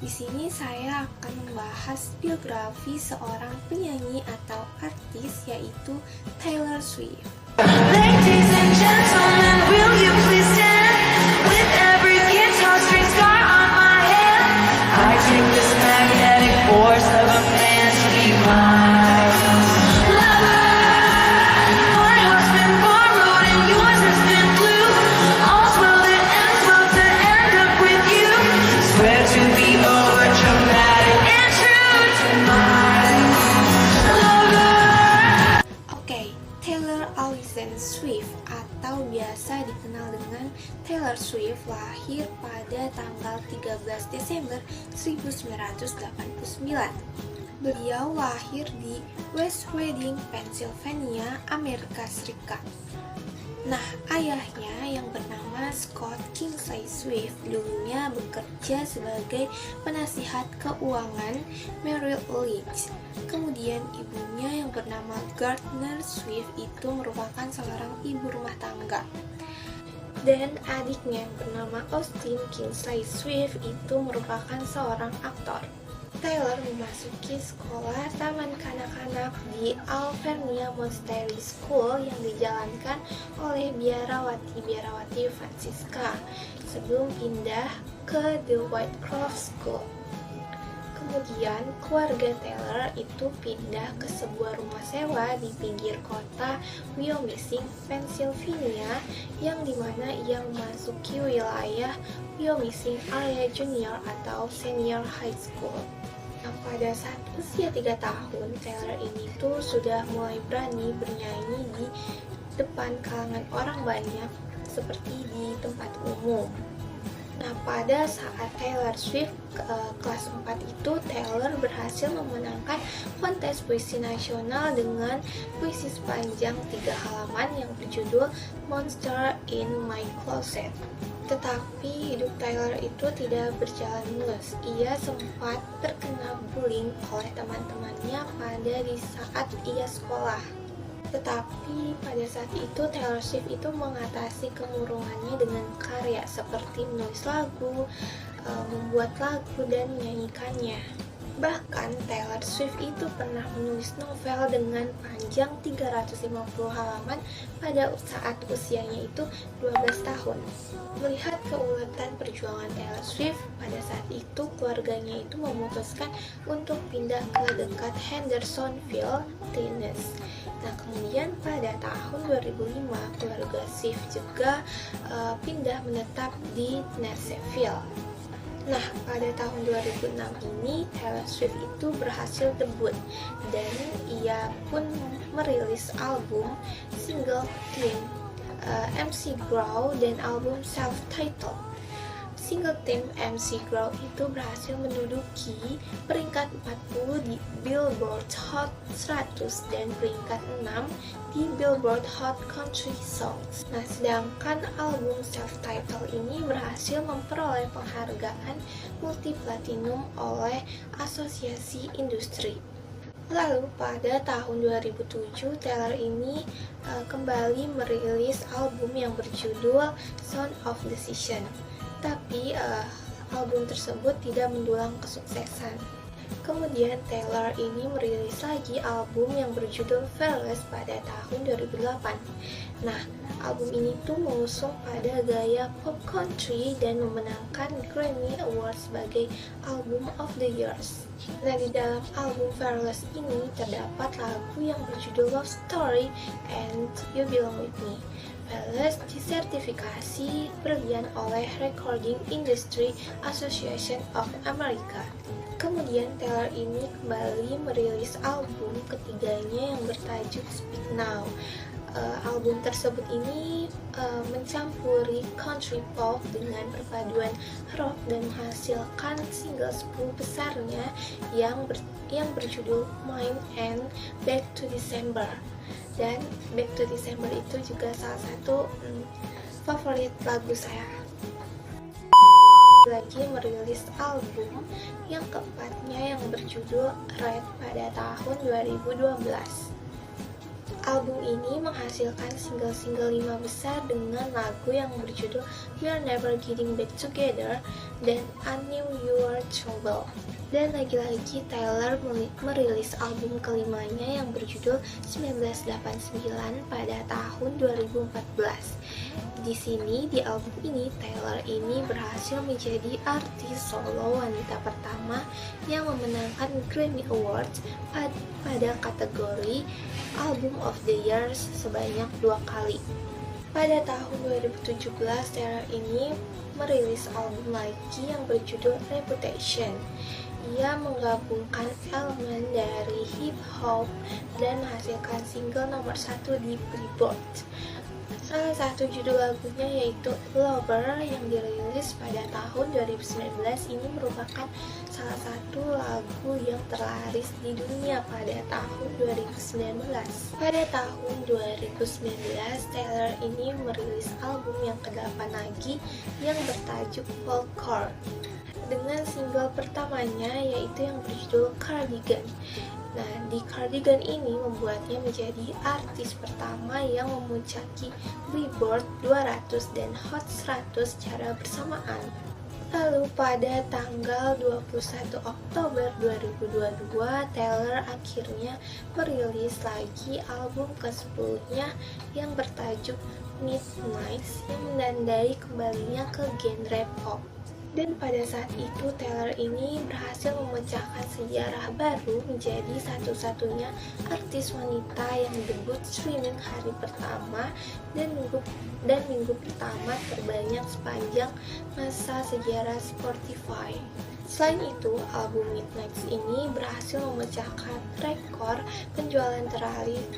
Di sini saya akan membahas biografi seorang penyanyi atau artis yaitu Taylor Swift. Ladies and gentlemen, will you please stand? With every guitar string scar on my head, I take this magnetic force of a man to be my lover. My heart's been borrowed and yours has been blue. All's well that ends well to end up with you. Swear to be over dramatic and true to my lover. Oke, Taylor Allison Swift atau biasa dikenal dengan Taylor Swift lahir pada tanggal 13 Desember 1989. Beliau lahir di West Reading, Pennsylvania, Amerika Serikat. Nah, ayahnya yang bernama Scott Kingsley Swift dulunya bekerja sebagai penasihat keuangan Merrill Lynch. Kemudian ibunya yang bernama Gardner Swift itu merupakan seorang ibu rumah tangga. Dan adiknya yang bernama Austin Kingsley Swift itu merupakan seorang aktor. Taylor memasuki sekolah taman kanak-kanak di Alvernia Monastery School yang dijalankan oleh biarawati Francisca sebelum pindah ke The Whitecroft School. Kemudian keluarga Taylor itu pindah ke sebuah rumah sewa di pinggir kota Wyomissing, Pennsylvania, yang dimana ia memasuki wilayah Wyomissing Area Junior atau Senior High School. Nah, pada saat usia 3 tahun, Taylor ini tuh sudah mulai berani bernyanyi di depan kalangan orang banyak seperti di tempat umum. Nah, pada saat Taylor Swift kelas 4 itu, Taylor berhasil memenangkan kontes puisi nasional dengan puisi sepanjang 3 halaman yang berjudul Monster in My Closet. Tetapi hidup Taylor itu tidak berjalan mulus. Ia sempat terkena bullying oleh teman-temannya pada di saat ia sekolah. Tetapi pada saat itu Taylor Swift itu mengatasi kemurungannya dengan karya seperti menulis lagu, membuat lagu, dan menyanyikannya. Bahkan Taylor Swift itu pernah menulis novel dengan panjang 350 halaman pada saat usianya itu 12 tahun. Melihat keuletan perjuangan Taylor Swift, pada saat itu keluarganya itu memutuskan untuk pindah ke dekat Hendersonville, Tennessee. Nah, kemudian pada tahun 2005 keluarga Swift juga pindah menetap di Nashville. Nah, pada tahun 2006 ini Taylor Swift itu berhasil debut dan ia pun merilis album, single Teen, MC Grow, dan album self-titled. Single Teen MC Grow itu berhasil menduduki peringkat 40 di Billboard Hot 100 dan peringkat 6 di Billboard Hot Country Songs. Nah, sedangkan album self-titled ini berhasil memperoleh penghargaan multi-platinum oleh Asosiasi Industri. Lalu pada tahun 2007 Taylor ini kembali merilis album yang berjudul Sound of Decision. Tapi album tersebut tidak mendulang kesuksesan. Kemudian Taylor ini merilis lagi album yang berjudul Fearless pada tahun 2008. Nah, album ini tuh mengusung pada gaya pop country dan memenangkan Grammy Award sebagai Album of the Year. Nah, di dalam album Fearless ini terdapat lagu yang berjudul Love Story and You Belong With Me. Fearless disertifikasi berlian oleh Recording Industry Association of America. Kemudian Taylor ini kembali merilis album ketiganya yang bertajuk Speak Now. Album tersebut ini mencampuri country pop dengan perpaduan rock dan menghasilkan single 10 besarnya yang berjudul Mine and Back to December. Dan Back to December itu juga salah satu favorit lagu saya. Lagi merilis album yang keempatnya yang berjudul Red pada tahun 2012. Album ini menghasilkan single-single 5 besar dengan lagu yang berjudul We're Never Getting Back Together dan I Knew You Were Trouble. Dan lagi-lagi Taylor merilis album kelimanya yang berjudul 1989 pada tahun 2014. Di sini, di album ini, Taylor ini berhasil menjadi artis solo wanita pertama yang memenangkan Grammy Awards pada kategori Album of the Year sebanyak 2 kali. Pada tahun 2017, Taylor ini merilis album lagi yang berjudul Reputation. Ia menggabungkan elemen dari hip hop dan menghasilkan single nomor 1 di Billboard. Salah satu judul lagunya yaitu Lover yang dirilis pada tahun 2019 ini merupakan salah satu lagu yang terlaris di dunia pada tahun 2019. Pada tahun 2019, Taylor ini merilis album yang ke-8 lagi yang bertajuk Folklore dengan single pertamanya yaitu yang berjudul Cardigan. Nah, di Cardigan ini membuatnya menjadi artis pertama yang memuncaki Billboard 200 dan Hot 100 secara bersamaan. Lalu pada tanggal 21 Oktober 2022, Taylor akhirnya merilis lagi album ke-10-nya yang bertajuk Midnight yang menandai kembalinya ke genre pop. Dan pada saat itu Taylor ini berhasil memecahkan sejarah baru menjadi satu-satunya artis wanita yang debut streaming hari pertama dan minggu pertama terbanyak sepanjang masa sejarah Spotify. Selain itu, album Midnight ini berhasil memecahkan rekor penjualan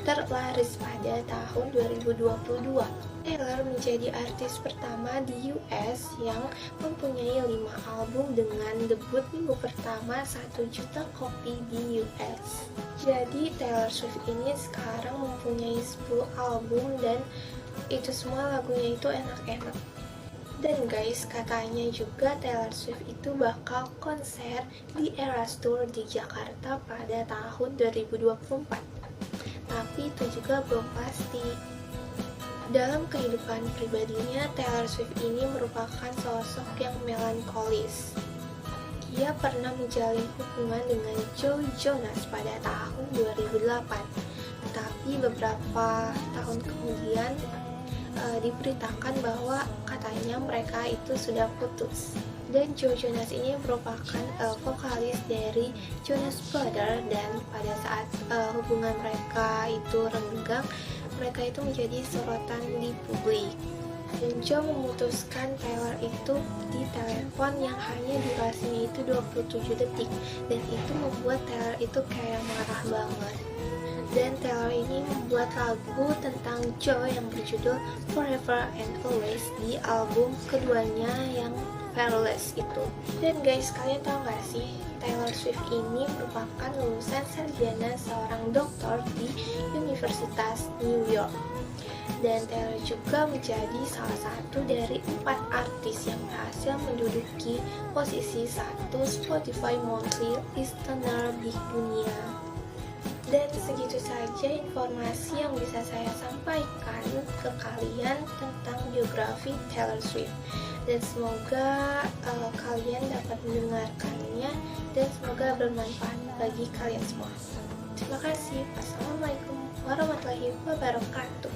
terlaris pada tahun 2022. Taylor menjadi artis pertama di US yang mempunyai 5 album dengan debut minggu pertama 1 juta kopi di US. Jadi Taylor Swift ini sekarang mempunyai 10 album dan itu semua lagunya itu enak-enak. Dan guys, katanya juga Taylor Swift itu bakal konser di Eras Tour di Jakarta pada tahun 2024. Tapi itu juga belum pasti. Dalam kehidupan pribadinya, Taylor Swift ini merupakan sosok yang melankolis. Ia pernah menjalin hubungan dengan Joe Jonas pada tahun 2008. Tapi beberapa tahun kemudian diberitakan bahwa katanya mereka itu sudah putus. Dan Joe Jonas ini merupakan vokalis dari Jonas Brothers dan pada saat hubungan mereka itu renggang, mereka itu menjadi sorotan di publik. Dan Joe memutuskan Taylor itu di telepon yang hanya durasinya itu 27 detik dan itu membuat Taylor itu kayak marah banget. Dan Taylor ini membuat lagu tentang Joe yang berjudul Forever and Always di album keduanya yang Fearless itu. Dan guys, kalian tahu gak sih, Taylor Swift ini merupakan lulusan sarjana seorang doktor di Universitas New York. Dan Taylor juga menjadi salah satu dari 4 artis yang berhasil menduduki posisi 1 Spotify Monthly Listener di dunia. Dan segitu saja informasi yang bisa saya sampaikan ke kalian tentang biografi Taylor Swift. Dan semoga kalian dapat mendengarkannya dan semoga bermanfaat bagi kalian semua. Terima kasih. Wassalamualaikum warahmatullahi wabarakatuh.